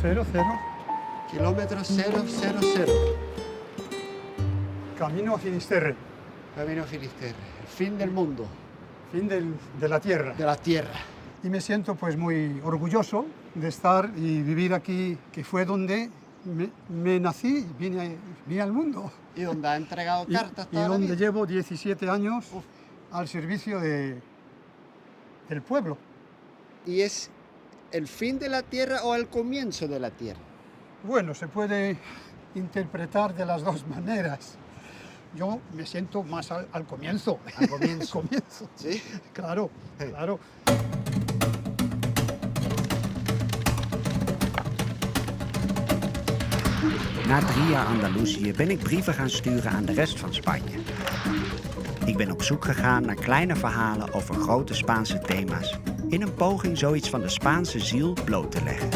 000. Kilómetro 000. Camino a Finisterre, Camino a Finisterre, el fin del mundo, fin de la tierra. de la tierra. Y me siento pues muy orgulloso de estar y vivir aquí, que fue donde me nací, vine al mundo. Y donde ha entregado cartas Y toda la donde vida. llevo 17 años al servicio del pueblo. ¿Y es el fin de la tierra o el comienzo de la tierra? Bueno, se puede interpretar de las dos maneras. Yo me siento más al comienzo. Al comienzo. Al comienzo. ¿Sí? Claro, claro. Na 3 jaar Andalusië ben ik brieven gaan sturen aan de rest van Spanje. Ik ben op zoek gegaan naar kleine verhalen over grote Spaanse thema's, in een poging zoiets van de Spaanse ziel bloot te leggen.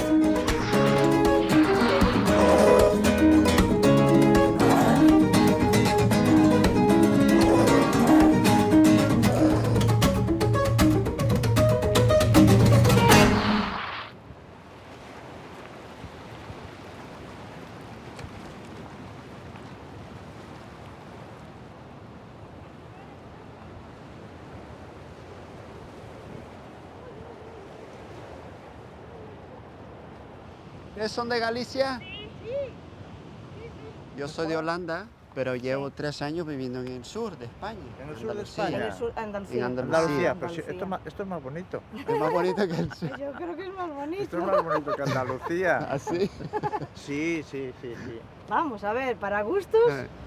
¿Ustedes son de Galicia? Sí. Yo soy de Holanda, pero llevo 3 años viviendo en el sur de España. En el sur de Andalucía. España. En el sur, Andalucía. En Andalucía. Andalucía, pero Andalucía. esto es más bonito. Es más bonito que el sur. Yo creo que es más Esto bonito. es más bonito que Andalucía. ¿Así? Sí. Vamos a ver, para gustos,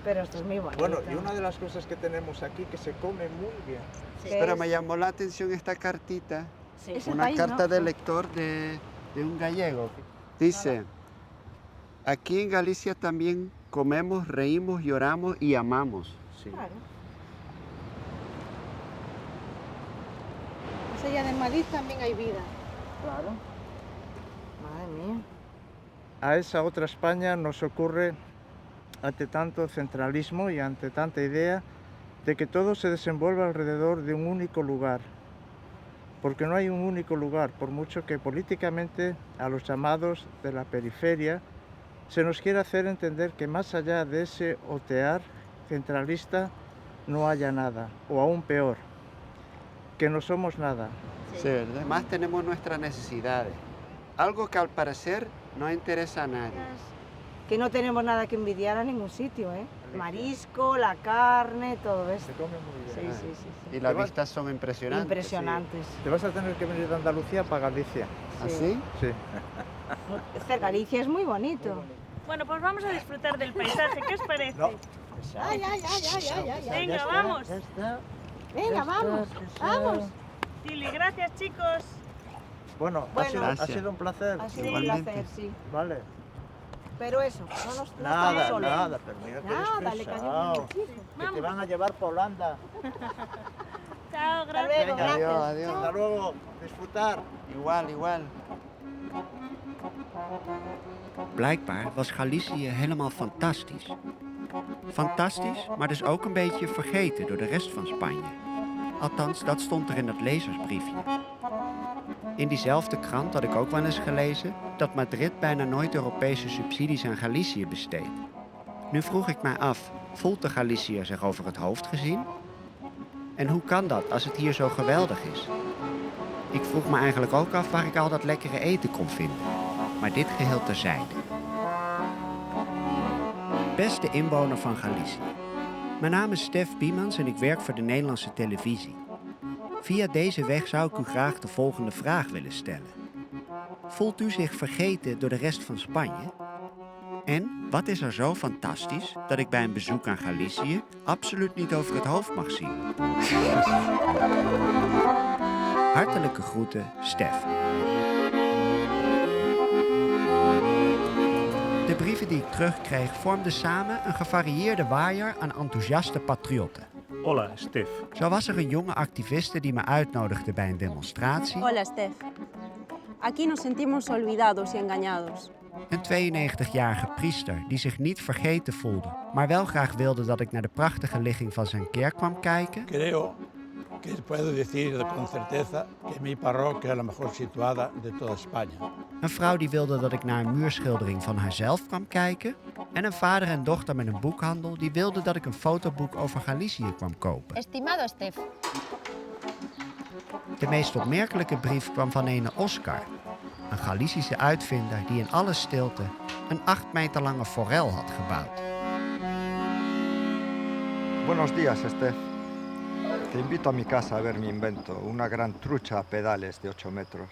pero esto es muy bonito. Bueno, y una de las cosas que tenemos aquí que se come muy bien. ¿Qué Pero es? me llamó la atención esta cartita, Sí. Es el una país, carta ¿no? de lector de un gallego. Dice, aquí en Galicia también comemos, reímos, lloramos y amamos. Sí. Claro. Más allá de Madrid también hay vida. Claro. Madre mía. A esa otra España nos ocurre, ante tanto centralismo y ante tanta idea de que todo se desenvuelve alrededor de un único lugar. Porque no hay un único lugar, por mucho que políticamente a los llamados de la periferia se nos quiera hacer entender que más allá de ese otear centralista no haya nada, o aún peor, que no somos nada. Sí, ¿verdad? Más tenemos nuestras necesidades. Algo que al parecer no interesa a nadie. Que no tenemos nada que envidiar a ningún sitio, ¿eh? Marisco, la carne, todo esto. Se come muy Sí, bien. sí. Y las Te vas- vistas son impresionantes. Impresionantes. Te vas a tener que venir de Andalucía para Galicia. ¿Así? Sí. Galicia es muy bonito. Bueno, pues vamos a disfrutar del paisaje, ¿qué os parece? No. Ay. Venga, vamos. Venga, vamos, vamos. Tili, gracias chicos. Bueno, Bueno. ha sido un placer. Ha sido un Igualmente. placer, sí. Vale. Pero eso, no estamos solos. Nada, pero mira que eres Nada, le pesado. cayó muchísimo. Que te van a llevar por Holanda. Chao, Hasta gracias. luego, Adiós, gracias. adiós. Hasta luego. Disfrutar. Igual. Blijkbaar was Galicië helemaal fantastisch. Fantastisch, maar dus ook een beetje vergeten door de rest van Spanje. Althans, dat stond er in dat lezersbriefje. In diezelfde krant had ik ook wel eens gelezen dat Madrid bijna nooit Europese subsidies aan Galicië besteedt. Nu vroeg ik mij af, voelt de Galiciër zich over het hoofd gezien? En hoe kan dat als het hier zo geweldig is? Ik vroeg me eigenlijk ook af waar ik al dat lekkere eten kon vinden. Maar dit geheel terzijde. Beste inwoner van Galicië. Mijn naam is Stef Biemans en ik werk voor de Nederlandse televisie. Via deze weg zou ik u graag de volgende vraag willen stellen. Voelt u zich vergeten door de rest van Spanje? En wat is er zo fantastisch dat ik bij een bezoek aan Galicië absoluut niet over het hoofd mag zien? Hartelijke groeten, Stef. De brieven die ik terugkreeg vormden samen een gevarieerde waaier aan enthousiaste patriotten. Hola, Stef. Zo was er een jonge activiste die me uitnodigde bij een demonstratie. Hola, Stef. Aquí nos sentimos olvidados y engañados. Een 92-jarige priester die zich niet vergeten voelde, maar wel graag wilde dat ik naar de prachtige ligging van zijn kerk kwam kijken. Creo que puedo decir con certeza que mi parroquia es la mejor situada de toda España. Een vrouw die wilde dat ik naar een muurschildering van haarzelf kwam kijken. En een vader en dochter met een boekhandel die wilden dat ik een fotoboek over Galicië kwam kopen. Estimado Stef, De meest opmerkelijke brief kwam van ene Oscar. Een Galicische uitvinder die in alle stilte een 8 meter lange forel had gebouwd. Buenos días, Steph. Te invito a mi casa a ver mi invento, una gran trucha a pedales de 8 metros.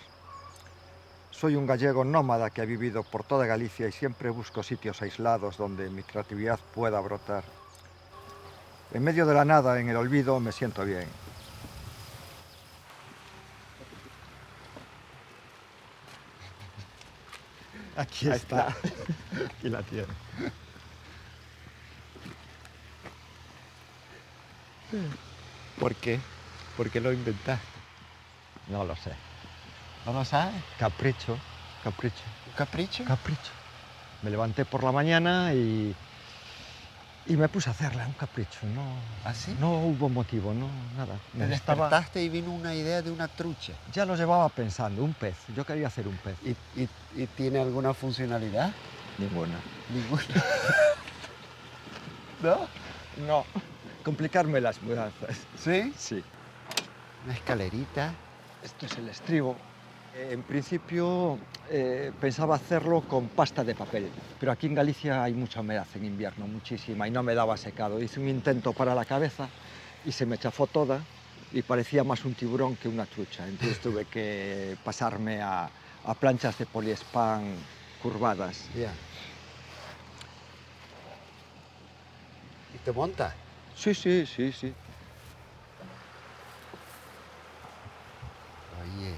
Soy un gallego nómada que ha vivido por toda Galicia y siempre busco sitios aislados donde mi creatividad pueda brotar. En medio de la nada, en el olvido, me siento bien. Aquí está. Aquí la tiene. ¿Por qué? ¿Por qué lo inventaste? No lo sé. ¿No lo sabes? Capricho, capricho, ¿Un capricho? capricho. Me levanté por la mañana y me puse a hacerla, un capricho. No, ¿Ah, sí? no hubo motivo, no, nada. Te despertaste y vino una idea de una trucha. Ya lo llevaba pensando, un pez. Yo quería hacer un pez. ¿Y tiene alguna funcionalidad? Ninguna. Ninguna. ¿No? No. Complicarme las mudanzas. ¿Sí? Sí. Una escalerita. Esto es el estribo. En principio pensaba hacerlo con pasta de papel, pero aquí en Galicia hay mucha humedad en invierno, muchísima, y no me daba secado. Hice un intento para la cabeza y se me chafó toda y parecía más un tiburón que una trucha. Entonces tuve que pasarme a planchas de poliespan curvadas. Ya. ¿Y te montas? Sí, sí, sí, sí. Oye.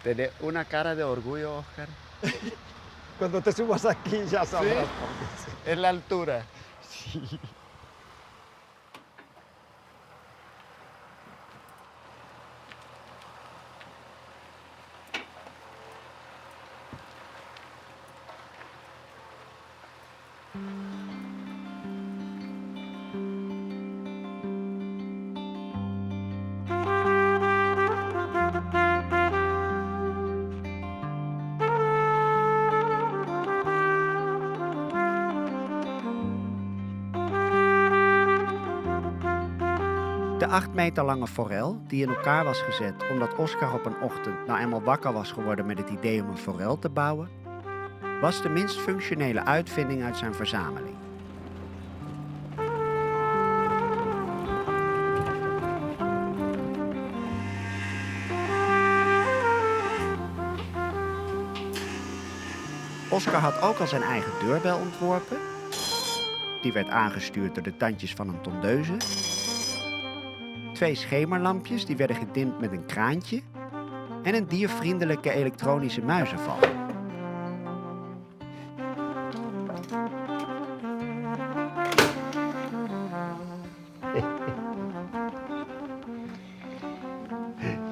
Tenés una cara de orgullo, Oscar. Cuando te subas aquí ya sabrás. Es la altura. Sí. De 8 meter lange forel, die in elkaar was gezet omdat Oscar op een ochtend nou eenmaal wakker was geworden met het idee om een forel te bouwen, was de minst functionele uitvinding uit zijn verzameling. Oscar had ook al zijn eigen deurbel ontworpen. Die werd aangestuurd door de tandjes van een tondeuze. 2 schemerlampjes die werden gedimd met een kraantje. En een diervriendelijke elektronische muizenval.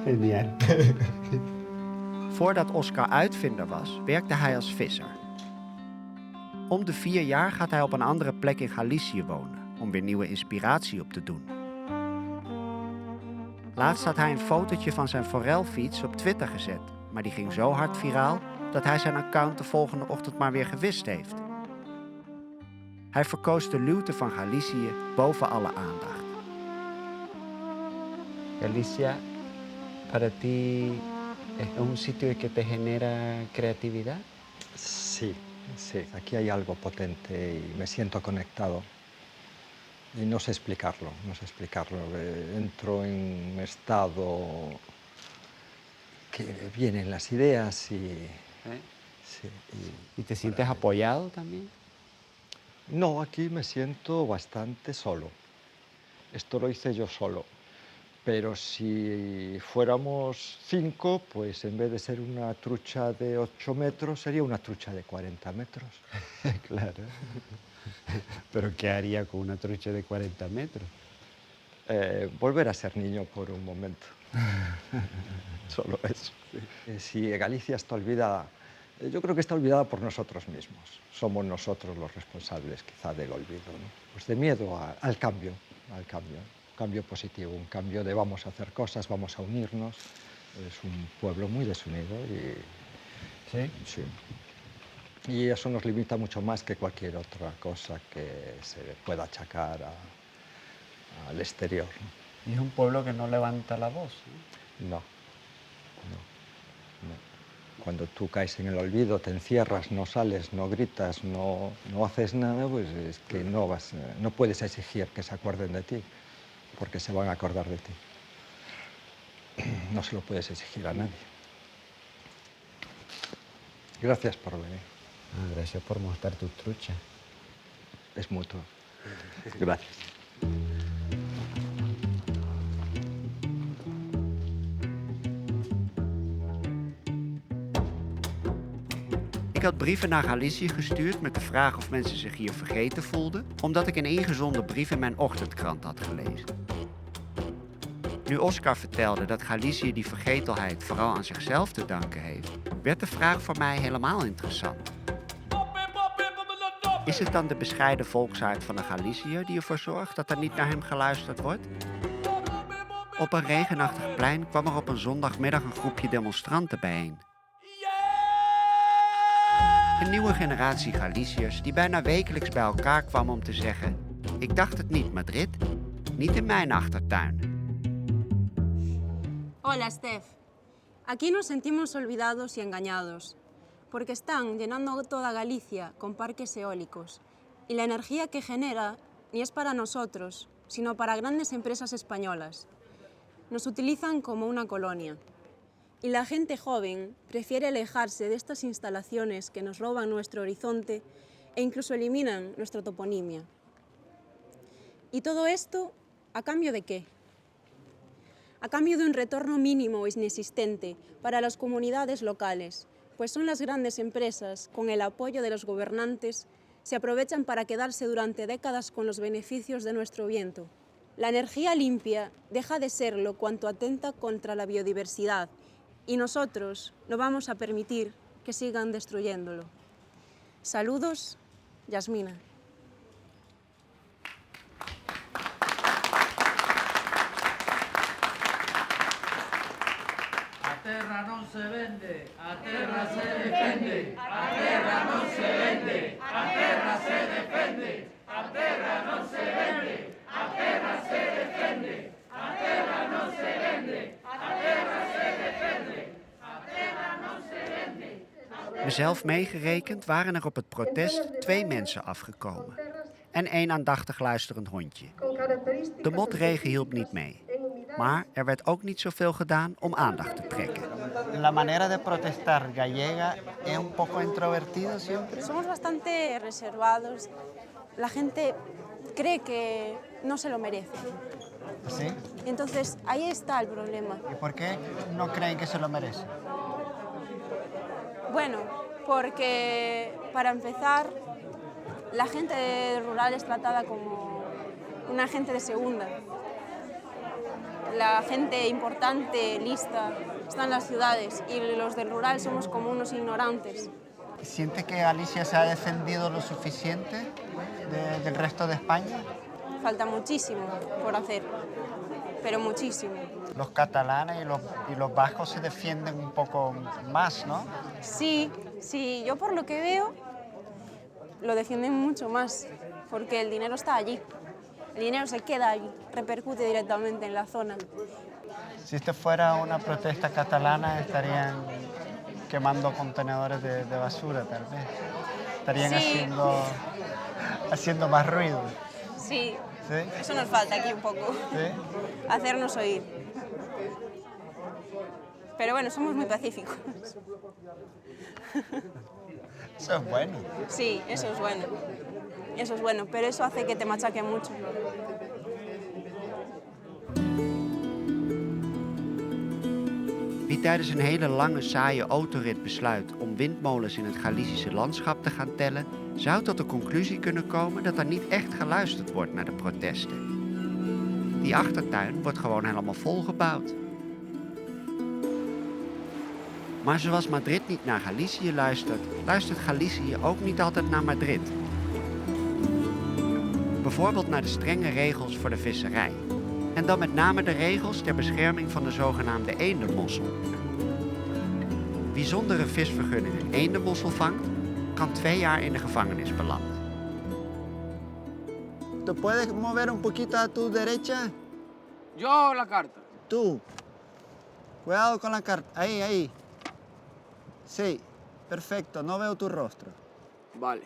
Genial. Voordat Oscar uitvinder was, werkte hij als visser. Om de 4 jaar gaat hij op een andere plek in Galicië wonen, om weer nieuwe inspiratie op te doen. Laatst had hij een fotootje van zijn forelfiets op Twitter gezet, maar die ging zo hard viraal dat hij zijn account de volgende ochtend maar weer gewist heeft. Hij verkoos de luwte van Galicië boven alle aandacht. Galicia, para ti, es un sitio que te genera creatividad. Sí, sí. Aquí hay algo potente y me siento conectado. Y no sé explicarlo, no sé explicarlo. Entro en un estado que vienen las ideas y... Sí, ¿Y te sientes apoyado también? No, aquí me siento bastante solo. Esto lo hice yo solo. Pero si fuéramos 5, pues en vez de ser una trucha de 8 metros, sería una trucha de 40 metros. Claro. ¿Pero qué haría con una trucha de 40 metros? volver a ser niño por un momento. Solo eso. Si Galicia está olvidada, yo creo que está olvidada por nosotros mismos. Somos nosotros los responsables quizá del olvido, ¿no? Pues de miedo al cambio, un cambio positivo, un cambio de vamos a hacer cosas, vamos a unirnos. Es un pueblo muy desunido y... ¿Sí? Sí. Y eso nos limita mucho más que cualquier otra cosa que se pueda achacar al exterior, ¿no? Y es un pueblo que no levanta la voz, ¿no? No. Cuando tú caes en el olvido, te encierras, no sales, no gritas, no haces nada, pues es que no puedes exigir que se acuerden de ti, porque se van a acordar de ti. No se lo puedes exigir a nadie. Gracias por venir. Gracias por mostrar tu trucha. Es mutuo. Gracias. Ik had brieven naar Galicië gestuurd met de vraag of mensen zich hier vergeten voelden, omdat ik een ingezonden brief in mijn ochtendkrant had gelezen. Nu Oscar vertelde dat Galicië die vergetelheid vooral aan zichzelf te danken heeft, werd de vraag voor mij helemaal interessant. Is het dan de bescheiden volksaard van de Galiciër die ervoor zorgt dat er niet naar hem geluisterd wordt? Op een regenachtig plein kwam er op een zondagmiddag een groepje demonstranten bijeen. Een nieuwe generatie Galiciërs die bijna wekelijks bij elkaar kwam om te zeggen: ik dacht het niet, Madrid, niet in mijn achtertuin. Hola, Steph. Aquí nos sentimos olvidados y engañados, porque están llenando toda Galicia con parques eólicos, y la energía que genera ni es para nosotros, sino para grandes empresas españolas. Nos utilizan como una colonia. Y la gente joven prefiere alejarse de estas instalaciones que nos roban nuestro horizonte e incluso eliminan nuestra toponimia. ¿Y todo esto a cambio de qué? A cambio de un retorno mínimo e inexistente para las comunidades locales, pues son las grandes empresas, con el apoyo de los gobernantes, se aprovechan para quedarse durante décadas con los beneficios de nuestro viento. La energía limpia deja de serlo cuanto atenta contra la biodiversidad, y nosotros no vamos a permitir que sigan destruyéndolo. Saludos, Yasmina. A terra non se vende, a terra se defende. A terra non se vende, a terra se defende. A terra non se vende, a terra se defende. A terra non se vende, a terra se defende. A terra non se vende. Mezelf meegerekend waren er op het protest 2 mensen afgekomen. En 1 aandachtig luisterend hondje. De motregen hielp niet mee. Maar er werd ook niet zoveel gedaan om aandacht te trekken. La manera de protestar gallega es un poco introvertido siempre. Somos bastante reservados. La gente cree que no se lo merece. ¿Sí? Entonces, ahí está el problema. ¿Y por qué no creen que se lo merece? Bueno, porque para empezar, la gente rural es tratada como una gente de segunda. La gente importante, lista, está en las ciudades y los del rural somos como unos ignorantes. ¿Siente que Galicia se ha defendido lo suficiente del resto de España? Falta muchísimo por hacer, pero muchísimo. Los catalanes y los vascos se defienden un poco más, ¿no? Sí, yo por lo que veo lo defienden mucho más, porque el dinero está allí. El dinero se queda allí, repercute directamente en la zona. Si esto fuera una protesta catalana, estarían quemando contenedores de basura, tal vez. Estarían Sí. haciendo más ruido. Sí, ¿Sí? eso nos falta aquí un poco, ¿Sí? hacernos oír. Pero bueno, somos muy pacíficos. Eso es bueno. Sí, eso es bueno. Eso es bueno, pero eso hace que te machaquen mucho. Wie tijdens een hele lange saaie autorit besluit om windmolens in het Galicische landschap te gaan tellen, zou tot de conclusie kunnen komen dat er niet echt geluisterd wordt naar de protesten. Die achtertuin wordt gewoon helemaal volgebouwd. Maar zoals Madrid niet naar Galicië luistert, luistert Galicië ook niet altijd naar Madrid. Bijvoorbeeld naar de strenge regels voor de visserij. En dan met name de regels ter bescherming van de zogenaamde eendenmossel. Wie zonder een visvergunning een eendenmossel vangt, kan 2 jaar in de gevangenis belanden. ¿Te puedes mover un poquito a tu derecha? Yo la carta. Tú. Cuidado con la carta. Ahí, ahí. Sí, perfecto. No veo tu rostro. Vale.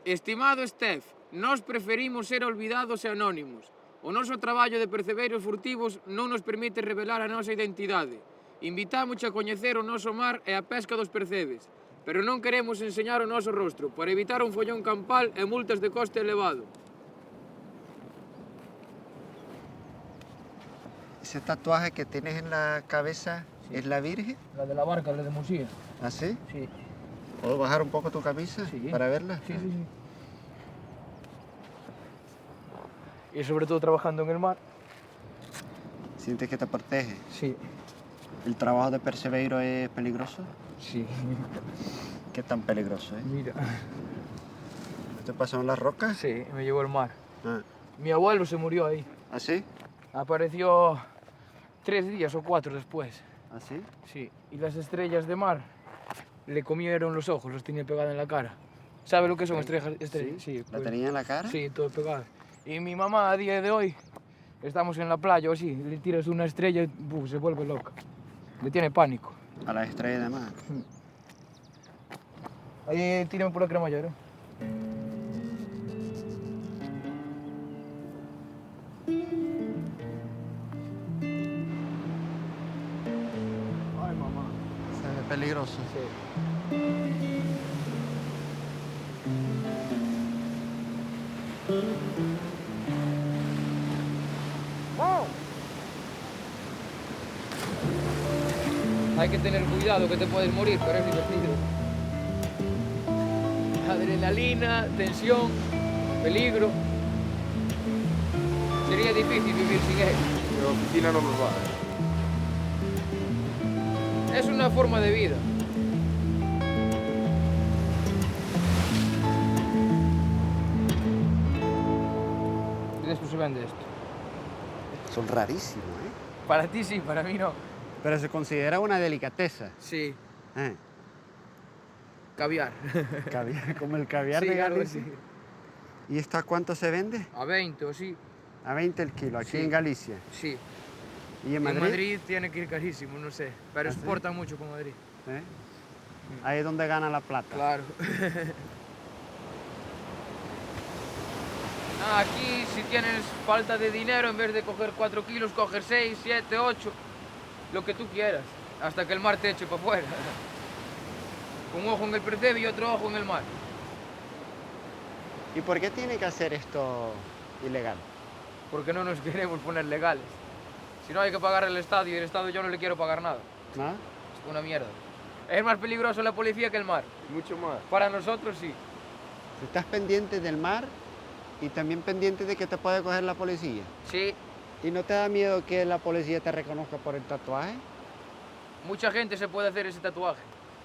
Estimado Steph, nós preferimos ser olvidados e anónimos. O noso traballo de percebeiros furtivos non nos permite revelar a nosa identidade. Invitámoche a coñecer o noso mar e a pesca dos percebes, pero non queremos enseñar o noso rostro para evitar un follón campal e multas de coste elevado. ¿Ese tatuaje que tienes en la cabeza es la Virgen? La de la barca, la de Musía. ¿Ah, sí? Sí. ¿Puedo bajar un poco tu camisa Sí. para verla? Sí. Y sobre todo trabajando en el mar. ¿Sientes que te protege? Sí. ¿El trabajo de percebeiro es peligroso? Sí. ¿Qué tan peligroso, eh? Mira. ¿Te pasó en las rocas? Sí, me llevó el mar. Ah. Mi abuelo se murió ahí. ¿Ah, sí? Apareció 3 días o 4 después. ¿Ah, sí? Sí. Y las estrellas de mar le comieron los ojos, los tenía pegados en la cara. ¿Sabe lo que son estrellas? Sí. ¿La tenía en la cara? Sí, todo pegado. Y mi mamá a día de hoy, estamos en la playa o así, le tiras una estrella y se vuelve loca. Le tiene pánico. A la estrella de mar. Ahí tírame por la cremallera. Ay, mamá. Se ve peligroso. Sí. Hay que tener cuidado que te puedes morir, pero es divertido. Adrenalina, tensión, peligro. Sería difícil vivir sin él. En la oficina no nos va. Es una forma de vida. Y después se vende esto. Son rarísimos, ¿eh? Para ti sí, para mí no. Pero se considera una delicateza. Sí, ¿Eh? caviar. Caviar, como el caviar Sí, de algo Galicia. así. ¿Y esto a cuánto se vende? A 20 o sí. A 20 el kilo, aquí Sí. en Galicia. Sí. ¿Y en Madrid? En Madrid tiene que ir carísimo, no sé. Pero ¿Ah, sí? exporta mucho con Madrid. ¿Eh? Ahí es donde gana la plata. Claro. Aquí, si tienes falta de dinero, en vez de coger 4 kilos, coger 6, 7, 8, lo que tú quieras, hasta que el mar te eche para afuera. Un ojo en el percebe y otro ojo en el mar. ¿Y por qué tiene que hacer esto ilegal? Porque no nos queremos poner legales. Si no, hay que pagar el Estado y el Estado yo no le quiero pagar nada. ¿No? Es una mierda. Es más peligroso la policía que el mar. Mucho más. Para nosotros sí. ¿Estás pendiente del mar y también pendiente de que te puede coger la policía? Sí, ¿Y no te da miedo que la policía te reconozca por el tatuaje? mucha gente se puede hacer ese tatuaje.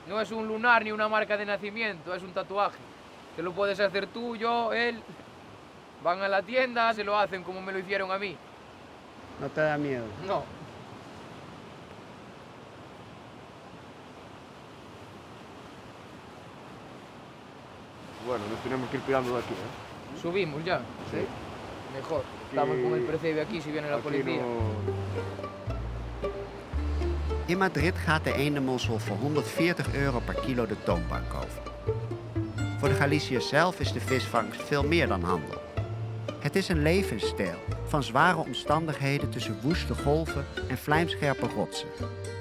No es un lunar ni una marca de nacimiento, es un tatuaje. Te lo puedes hacer tú, yo, él. Van a la tienda, se lo hacen como me lo hicieron a mí. ¿No te da miedo? No. Bueno, nos tenemos que ir pirando de aquí, ¿eh? Subimos ya. Sí. Mejor. Estamos con el percebe aquí si viene la Aquí policía. In Madrid gaat de eendenmossel voor €140 per kilo de toonbank over. Voor de Galiciërs zelf is de visvangst veel meer dan handel. Het is een levensstijl van zware omstandigheden tussen woeste golven en vlijmscherpe rotsen.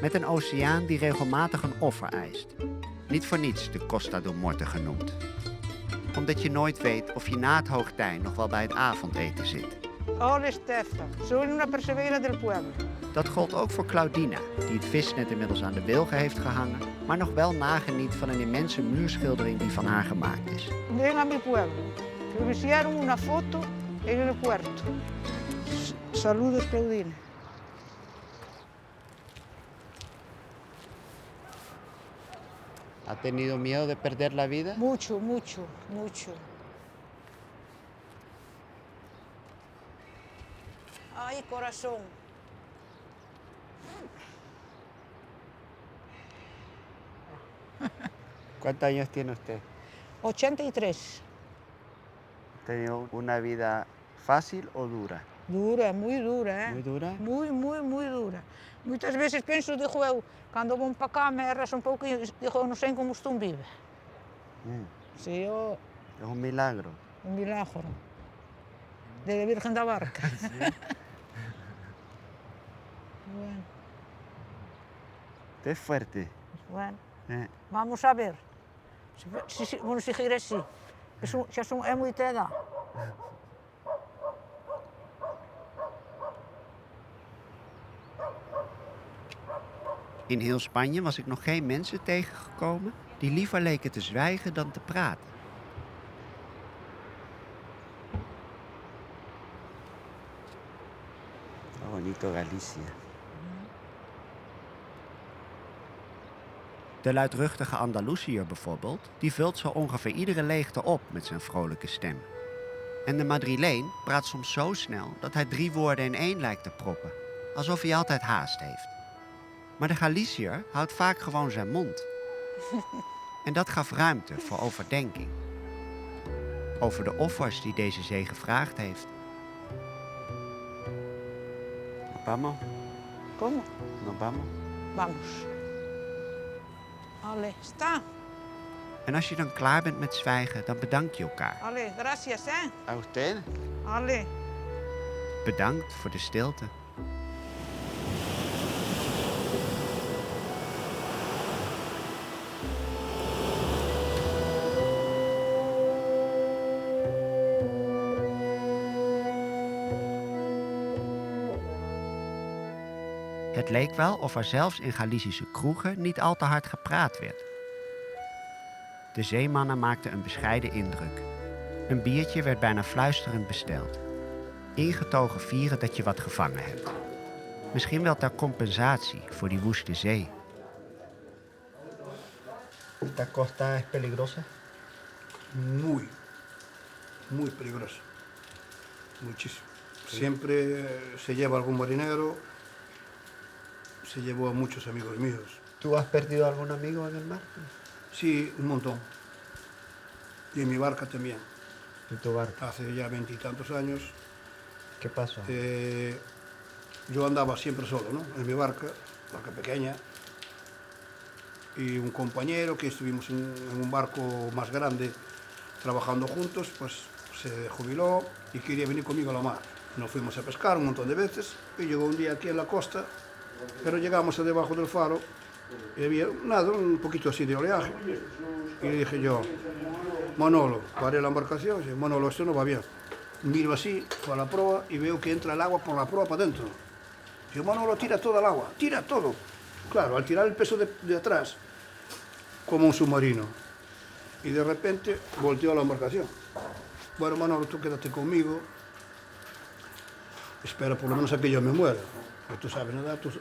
Met een oceaan die regelmatig een offer eist. Niet voor niets de Costa do Morte genoemd. Omdat je nooit weet of je na het hoogtij nog wel bij het avondeten zit. Hola, Stefan. Soy una percebeira del pueblo. Dat gold ook voor Claudina, die het visnet inmiddels aan de wilgen heeft gehangen, maar nog wel nageniet van een immense muurschildering die van haar gemaakt is. Ven a mi pueblo. Me hicieron una foto en el puerto. Saludos, Claudine. ¿Ha tenido miedo de perder la vida? Mucho, mucho, mucho. Ay, corazón. ¿Cuántos años tiene usted? 83. ¿Ha tenido una vida fácil o dura? Dura, muy dura, ¿eh? ¿Muy dura? Muy, muy, muy dura. Muitas veces penso, digo eu, cando vou para cá me arrasa un pouquinho, digo eu, non sei como estou vive. Sí, eu... Es un milagro. Un milagro. De la Virgen da Barca. Bueno. Usted es fuerte. Bueno, Eh. vamos a ver. Vamos seguir así. É moita edad. In heel Spanje was ik nog geen mensen tegengekomen die liever leken te zwijgen dan te praten. Qué bonito Galicia. De luidruchtige Andalusiër bijvoorbeeld, die vult zo ongeveer iedere leegte op met zijn vrolijke stem. En de Madrileen praat soms zo snel dat hij 3 woorden in 1 lijkt te proppen. Alsof hij altijd haast heeft. Maar de Galiciër houdt vaak gewoon zijn mond. En dat gaf ruimte voor overdenking. Over de offers die deze zee gevraagd heeft. ¿Nos vamos? ¿Cómo? ¿Nos vamos? Vamos. Allee, sta. En als je dan klaar bent met zwijgen, dan bedank je elkaar. Allee, gracias, hè. ¿A usted? Allee. Bedankt voor de stilte. Het leek wel of er zelfs in Galicische kroegen niet al te hard gepraat werd. De zeemannen maakten een bescheiden indruk. Een biertje werd bijna fluisterend besteld. Ingetogen vieren dat je wat gevangen hebt. Misschien wel ter compensatie voor die woeste zee. ¿Esta costa es peligrosa? Muy peligrosa. Muchísimo. Siempre se lleva algún marinero, se llevó a muchos amigos míos. ¿Tú has perdido algún amigo en el mar? Sí, un montón. Y en mi barca también. ¿En tu barca? Hace ya 20 y tantos años. ¿Qué pasó? Yo andaba siempre solo, ¿no? En mi barca pequeña. Y un compañero que estuvimos en un barco más grande trabajando juntos, pues se jubiló y quería venir conmigo a la mar. Nos fuimos a pescar un montón de veces y llegó un día aquí en la costa, pero llegamos a debajo del faro y había nada, un poquito así de oleaje. Y le dije yo, Manolo, paré la embarcación, y dije, Manolo, esto no va bien. Miro así, a la proa y veo que entra el agua por la proa para adentro. Digo, Manolo, tira todo el agua, tira todo. Claro, al tirar el peso de atrás, como un submarino. Y de repente volteó la embarcación. Bueno, Manolo, tú quédate conmigo. Espera por lo menos a que yo me muera. Porque tú sabes nadar, tú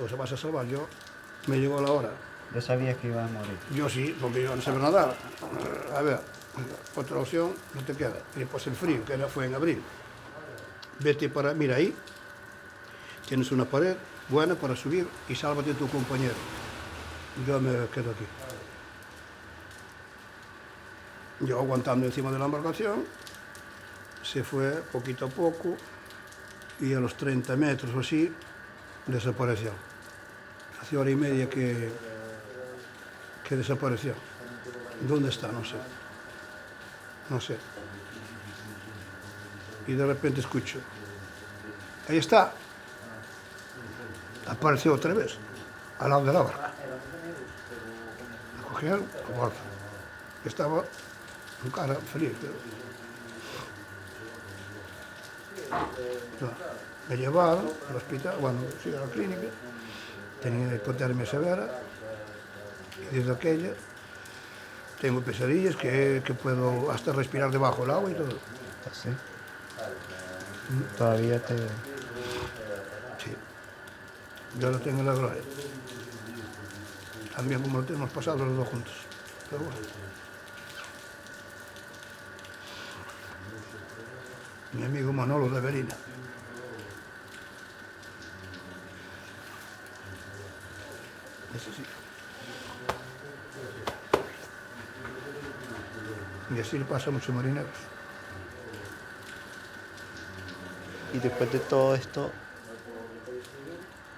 se vas a salvar. Yo me llegó la hora. Yo sabía que iba a morir. Yo sí, porque yo no sabía nadar. A ver, otra opción no te queda. Y pues el frío, que fue en abril. Vete para, mira ahí, tienes una pared buena para subir y sálvate tu compañero. Yo me quedo aquí. Yo aguantando encima de la embarcación, se fue poquito a poco y a los 30 metros o así desapareció. Hace hora y media que desapareció. ¿Dónde está? No sé. No sé. Y de repente escucho, ahí está. Apareció otra vez, al lado de la barca. La cogieron, estaba con cara feliz. Me llevaron al hospital, bueno, sí, a la clínica. Tenía hipotermia severa. Y desde aquella tengo pesadillas que puedo hasta respirar debajo del agua y todo. ¿Sí? Todavía te... Sí. Yo lo tengo en la gloria. También como lo tenemos pasado los dos juntos. Pero bueno. Mi amigo Manolo de Avelina. Eso sí. Y así le pasa a muchos marineros. Y después de todo esto,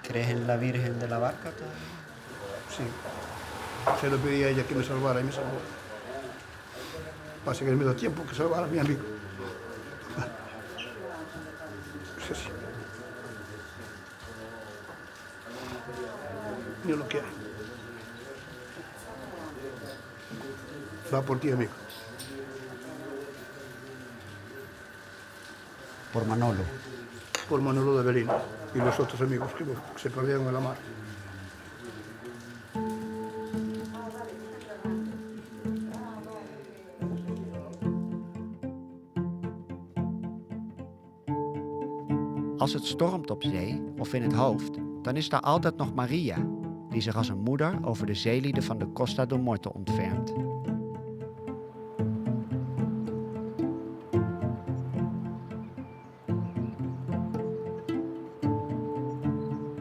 ¿crees en la Virgen de la Barca todavía? Sí. Se lo pedí a ella que me salvara y me salvó. Pasa que no me dio tiempo que salvara a mi amigo. Es así. Mira lo que hay. Va por ti, amigo. Por Manolo. Por Manolo de Avelina y los otros amigos que se perdieron en la mar. Als het stormt op zee of in het hoofd, dan is daar altijd nog Maria, die zich als een moeder over de zeelieden van de Costa do Morte ontfermt.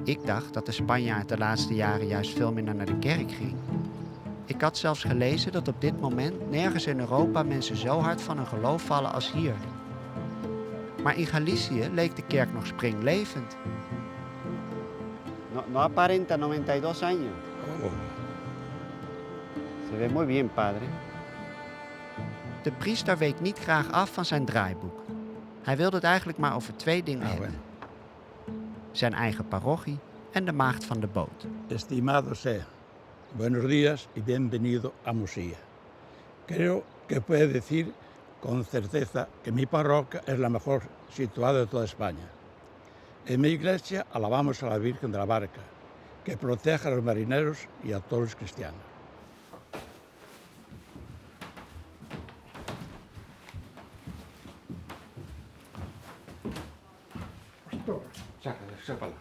Ik dacht dat de Spanjaard de laatste jaren juist veel minder naar de kerk ging. Ik had zelfs gelezen dat op dit moment nergens in Europa mensen zo hard van hun geloof vallen als hier. Maar in Galicië leek de kerk nog springlevend. No aparenta 92 años. Se ve muy bien, padre. De priester week niet graag af van zijn draaiboek. Hij wilde het eigenlijk maar over 2 dingen hebben. Zijn eigen parochie en de maagd van de boot. Estimado sea, buenos días y bienvenido a Musía. Creo que puede decir con certeza que mi parroquia es la mejor situada de toda España. En mi iglesia alabamos a la Virgen de la Barca, que protege a los marineros y a todos los cristianos. Sácala.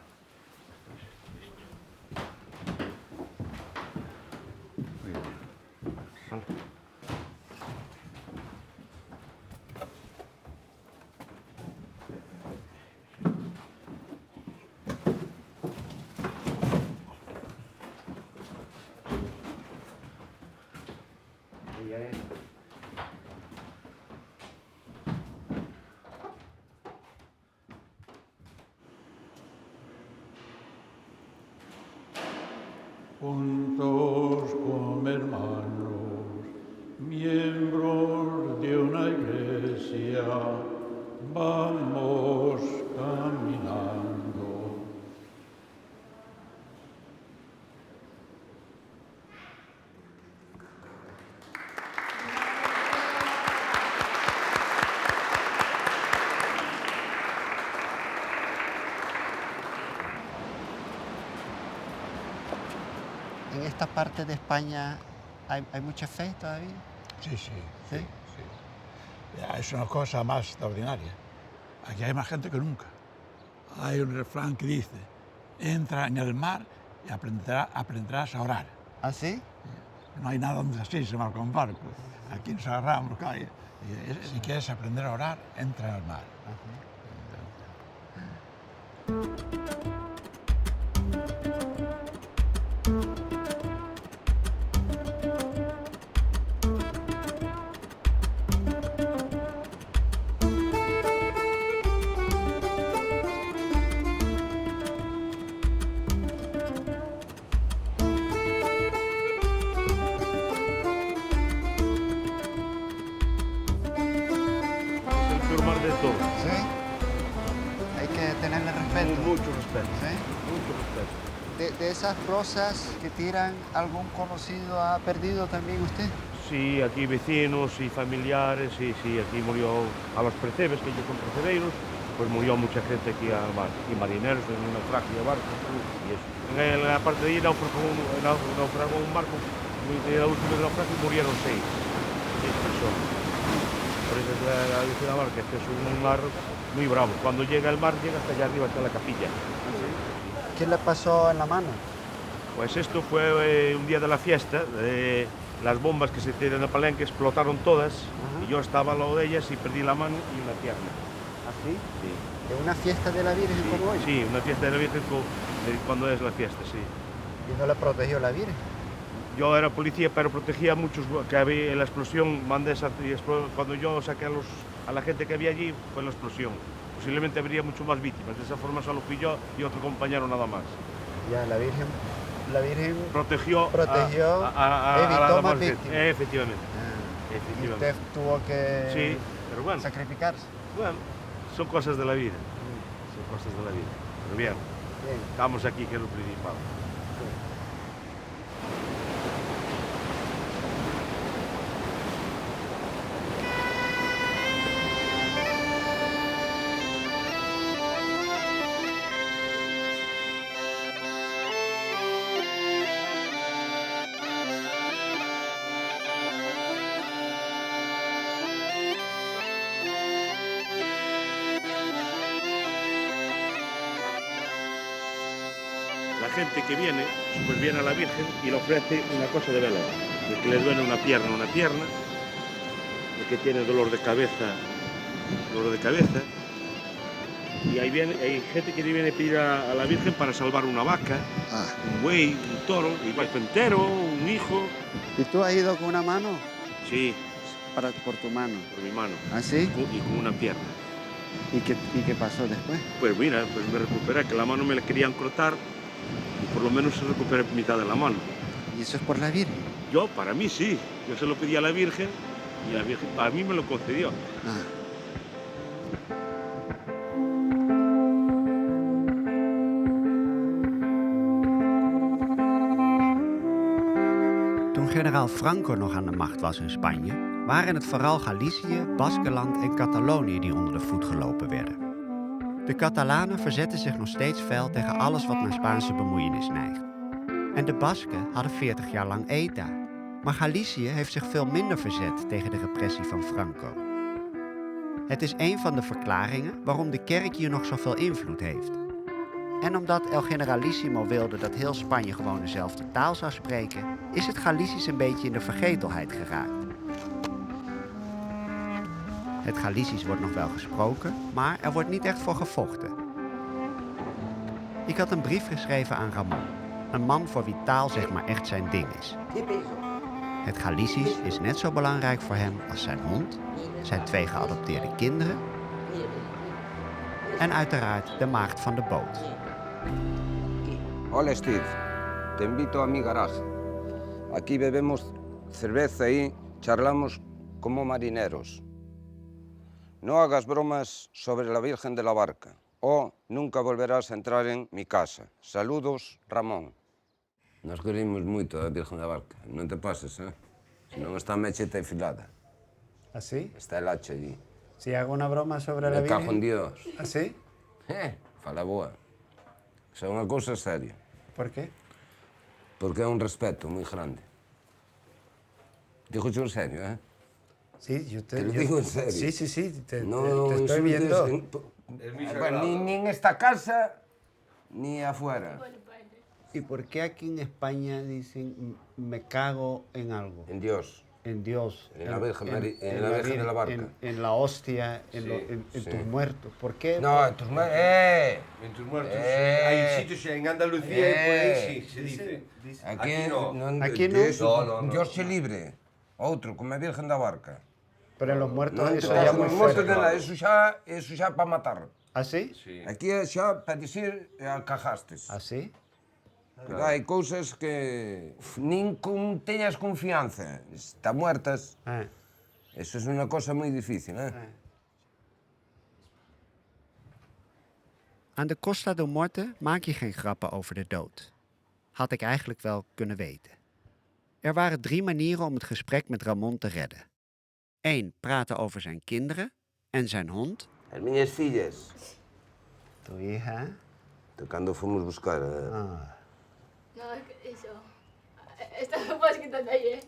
Juntos como hermanos, miembros de una iglesia, vamos caminando. ¿En esta parte de España hay mucha fe todavía? Sí. Ya, es una cosa más extraordinaria. Aquí hay más gente que nunca. Hay un refrán que dice, entra en el mar y aprenderás a orar. ¿Ah, sí? No hay nada donde así se marca un barco. Aquí nos agarramos, calle. Si quieres aprender a orar, entra en el mar. Sí. Hay que tenerle respeto. Mucho respeto. ¿Sí? Mucho respeto. De esas rosas que tiran, ¿algún conocido ha perdido también usted? Sí, aquí vecinos y familiares, sí, aquí murió a los percebes, que ellos son percebeiros, pues murió mucha gente aquí, y marineros en un naufragio de barcos y eso. En la parte de ahí naufragó un barco, en la última naufragio murieron 6 personas. Por eso es la Virgen de la Barca, que es un mar muy bravo. Cuando llega el mar, llega hasta allá arriba, hasta la capilla. ¿Qué le pasó en la mano? Pues esto fue un día de la fiesta, las bombas que se tiran en el palenque explotaron todas. Y yo estaba al lado de ellas y perdí la mano y una pierna. ¿Así? Sí. ¿De una fiesta de la Virgen como hoy? Sí, una fiesta de la Virgen cuando es la fiesta, sí. ¿Y no le protegió la Virgen? Yo era policía, pero protegía a muchos que había en la explosión. Cuando yo saqué a la gente que había allí, fue la explosión. Posiblemente habría mucho más víctimas. De esa forma solo fui yo y otro compañero nada más. Ya, la Virgen protegió evitó más víctimas. Efectivamente. Y usted tuvo que sí, pero bueno, sacrificarse. Bueno, son cosas de la vida. Son cosas de la vida. Pero bien, estamos aquí, que es lo principal. La gente que viene, pues viene a la Virgen y le ofrece una cosa de velar. El que les duele una pierna, el que tiene dolor de cabeza. Y hay gente que viene a pedir a la Virgen para salvar una vaca, un buey, un toro, un entero, un hijo. ¿Y tú has ido con una mano? Sí. Por tu mano. Por mi mano. ¿Ah, sí? Y con una pierna. ¿Y qué pasó después? Pues mira, pues me recuperé, que la mano me la querían cortar y por lo menos se recuperé mitad de la mano. ¿Y eso es por la Virgen? Yo, para mí sí. Yo se lo pedí a la Virgen y la Virgen a mí me lo concedió. Toen generaal Franco nog aan de macht was in Spanje, waren het vooral Galicië, Baskenland en Catalonië die onder de voet gelopen werden. De Catalanen verzetten zich nog steeds fel tegen alles wat naar Spaanse bemoeienis neigt. En de Basken hadden 40 jaar lang ETA. Maar Galicië heeft zich veel minder verzet tegen de repressie van Franco. Het is een van de verklaringen waarom de kerk hier nog zoveel invloed heeft. En omdat El Generalissimo wilde dat heel Spanje gewoon dezelfde taal zou spreken, is het Galicisch een beetje in de vergetelheid geraakt. Het Galicisch wordt nog wel gesproken, maar er wordt niet echt voor gevochten. Ik had een brief geschreven aan Ramon, een man voor wie taal zeg maar echt zijn ding is. Het Galicisch is net zo belangrijk voor hem als zijn hond, zijn 2 geadopteerde kinderen en uiteraard de maagd van de boot. Hola Steve, te invito a mi garaje. Aquí bebemos cerveza y charlamos como marineros. No hagas bromas sobre la Virgen de la Barca o nunca volverás a entrar en mi casa. Saludos, Ramón. Nos queremos moito a Virgen da Barca, non te pases, senón está a mecheta enfilada. ¿Así? Está el hacha allí. Si hago una broma sobre la Me cago en Virgen... Dios. ¿Así? Fala boa. Isso é unha cousa seria. ¿Por qué? Porque é un respeto moi grande. Digo en serio, Sí, Te lo digo en serio. Sí, te No estoy viendo. Bueno, ni en esta casa, ni afuera. ¿Y por qué aquí en España dicen me cago en algo? En Dios. En Dios. En la Virgen de la Barca. En la hostia, en tus muertos. ¿Por qué? No, en tus muertos. En tus muertos. Hay sitios en Andalucía y por ahí sí se dice. Aquí no. Aquí no. No. Dios se libre. Outro, como a Virgen da Barca. Pero en los muertos No, eso ya muy fuerte. Eso xa para matar. ¿Ah, sí? Aquí é xa para dicir cajastes. ¿Ah, sí? Pero hai cousas que nin teñas confianza. Está muertas. Eso é unha cosa moi difícil, Aan de Costa del Morte maak je geen grappen over de dood. Had ik eigenlijk wel kunnen weten. Er waren 3 manieren om het gesprek met Ramon te redden. 1, praten over zijn kinderen en zijn hond. As miñas fillas. Tu hija. Cando fomos buscar. No, eso. Esto no puedes quitar de ahí,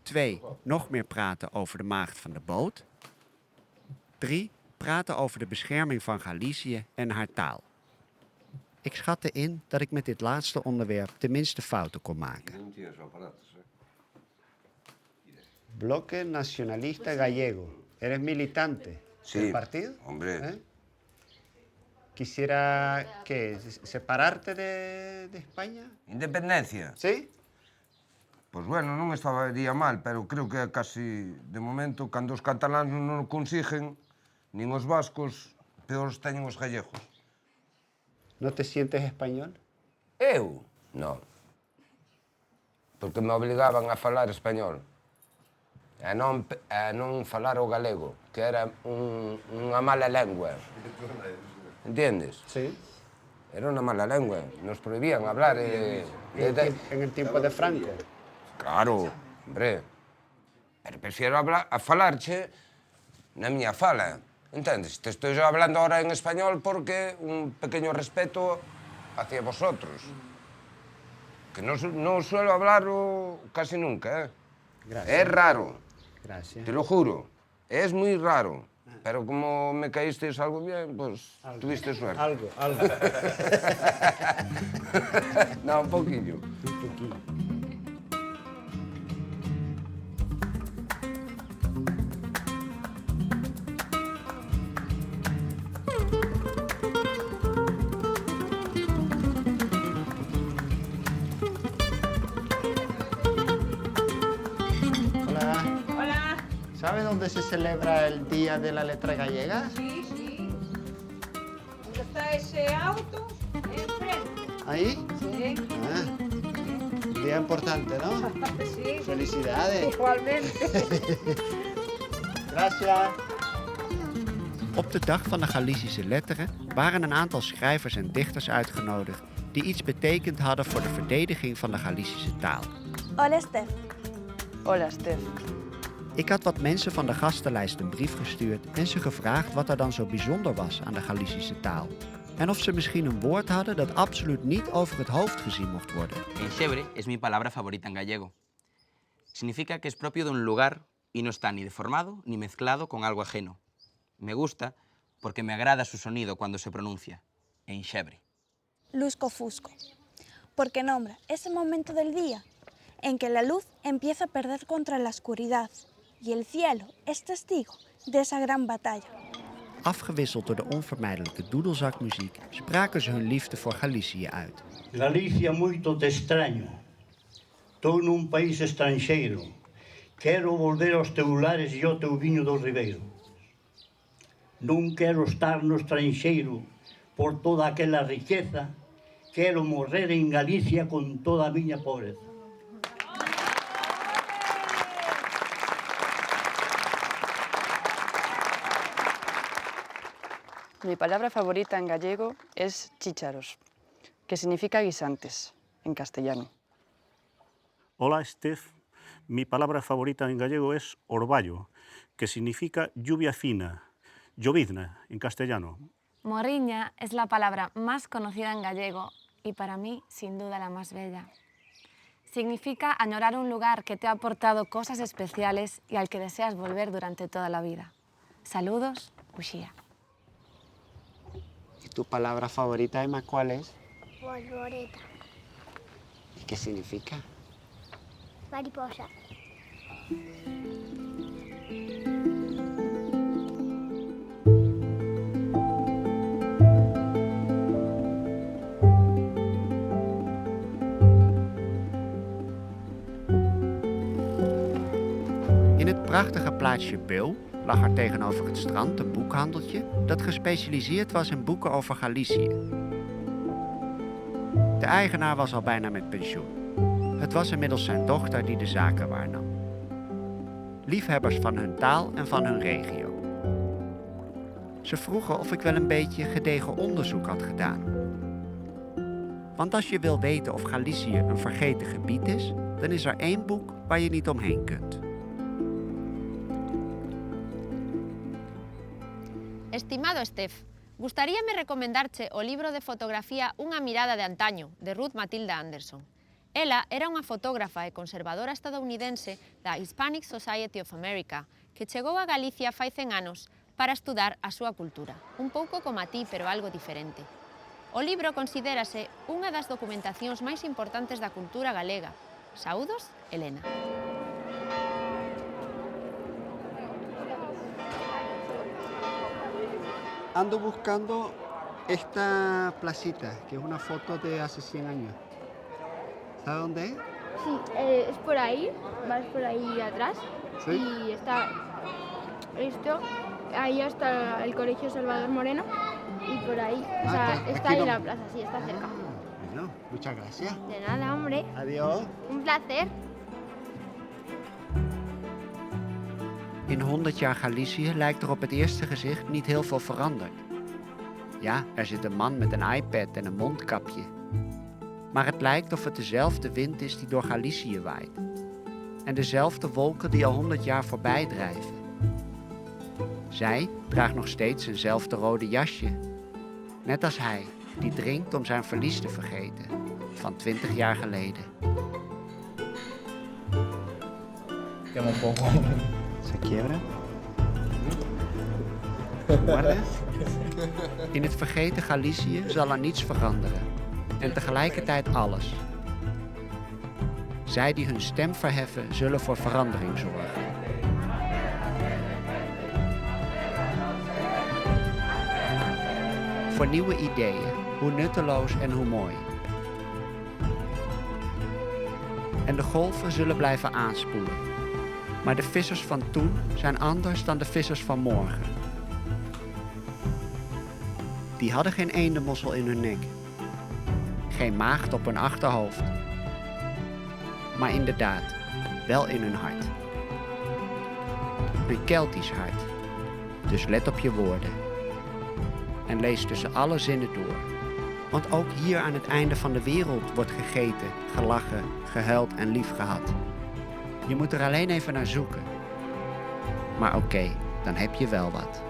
2, nog meer praten over de maagd van de boot. 3 praten over de bescherming van Galicië en haar taal. Ik schatte in dat ik met dit laatste onderwerp de minste fouten kon maken. Bloque Nacionalista Gallego. Eres militante del partido? Hombre. ¿Quisiera qué? ¿Separarte de España? Independencia? Sí. Pois bueno, non estaría mal, pero creo que casi, de momento, cando os cataláns non o consiguen, nin os vascos, peor teñen os gallegos. ¿No te sientes español? Eu? Non. Porque me obligaban a falar español. A non falar o galego, que era unha mala lengua. Entendes? Sí. Era unha mala lengua. Nos prohibían hablar... En el tiempo de Franco. Claro, hombre. Pero prefiero a falarche na miña fala. Entendes? Te estoy hablando ahora en español porque un pequeño respeto hacia vosotros. Que no suelo hablarlo casi nunca, ¿eh? Gracias. Es raro. Gracias. Te lo juro. Es muy raro. Pero como me caísteis algo bien, pues tuviste suerte. Algo. No, un poquillo. Un poquillo. ¿Sabe dónde se celebra el Día de la Letra Gallega? Sí, sí. ¿Dónde está ese auto? Enfrente. ¿Ahí? Sí. Un día importante, ¿no? Sí. Felicidades. Igualmente. Gracias. Op de dag van de Galicische letteren waren een aantal schrijvers en dichters uitgenodigd die iets betekend hadden voor de verdediging van de Galicische taal. Hola, Stef. Hola, Stef. Ik had wat mensen van de gastenlijst een brief gestuurd en ze gevraagd wat er dan zo bijzonder was aan de Galicische taal. En of ze misschien een woord hadden dat absoluut niet over het hoofd gezien mocht worden. Enxebre es mi palabra favorita en gallego. Significa que es propio de un lugar y no está ni deformado ni mezclado con algo ajeno. Me gusta porque me agrada su sonido cuando se pronuncia. Enxebre. Lusco-fusco. Porque nombra ese momento del día en que la luz empieza a perder contra la oscuridad y el cielo es testigo de esa gran batalla. Afgewisseld door de onvermijdelijke doedelzakmuziek spraken ze hun liefde voor Galicië uit. Galicia muito te extraño. Estou nun país estranxeiro. Quero volver aos teus lares e ao teu viño do ribeiro. Non quero estar no estranxeiro por toda aquela riqueza. Quero morrer en Galicia con toda a miña pobreza. Mi palabra favorita en gallego es chícharos, que significa guisantes en castellano. Hola, Stef. Mi palabra favorita en gallego es orvallo, que significa lluvia fina, llovizna en castellano. Morriña es la palabra más conocida en gallego y para mí, sin duda, la más bella. Significa añorar un lugar que te ha aportado cosas especiales y al que deseas volver durante toda la vida. Saludos, Uxía. ¿Y tu palabra favorita, Emma, cuál es? Polvoreta. ¿Y qué significa? Mariposa. In het prachtige plaatsje Beul lag er tegenover het strand een boekhandeltje dat gespecialiseerd was in boeken over Galicië. De eigenaar was al bijna met pensioen. Het was inmiddels zijn dochter die de zaken waarnam. Liefhebbers van hun taal en van hun regio. Ze vroegen of ik wel een beetje gedegen onderzoek had gedaan. Want als je wil weten of Galicië een vergeten gebied is, dan is er één boek waar je niet omheen kunt. Estimado Stef, gustaríame recomendarche o libro de fotografía Unha mirada de antaño, de Ruth Matilda Anderson. Ela era unha fotógrafa e conservadora estadounidense da Hispanic Society of America que chegou a Galicia fai 100 anos para estudar a súa cultura, un pouco como a ti, pero algo diferente. O libro considérase unha das documentacións máis importantes da cultura galega. Saúdos, Elena. Ando buscando esta placita, que es una foto de hace 100 años. ¿Sabe dónde es? Sí, es por ahí, vas por ahí atrás. ¿Sí? Y está esto, ahí está el Colegio Salvador Moreno y por ahí, o sea, está ahí la plaza, sí, está cerca. Bueno, muchas gracias. De nada, hombre. Adiós. Un placer. In 100 jaar Galicië lijkt er op het eerste gezicht niet heel veel veranderd. Ja, er zit een man met een iPad en een mondkapje. Maar het lijkt of het dezelfde wind is die door Galicië waait. En dezelfde wolken die al 100 jaar voorbij drijven. Zij draagt nog steeds eenzelfde rode jasje. Net als hij, die drinkt om zijn verlies te vergeten. Van 20 jaar geleden. ¿Se quiebra? ¿Guardas? In het vergeten Galicië zal er niets veranderen. En tegelijkertijd alles. Zij die hun stem verheffen, zullen voor verandering zorgen. Voor nieuwe ideeën, hoe nutteloos en hoe mooi. En de golven zullen blijven aanspoelen. Maar de vissers van toen zijn anders dan de vissers van morgen. Die hadden geen eendenmossel in hun nek. Geen maagd op hun achterhoofd. Maar inderdaad, wel in hun hart. Een Keltisch hart. Dus let op je woorden. En lees tussen alle zinnen door. Want ook hier aan het einde van de wereld wordt gegeten, gelachen, gehuild en lief gehad. Je moet er alleen even naar zoeken. Maar oké, dan heb je wel wat.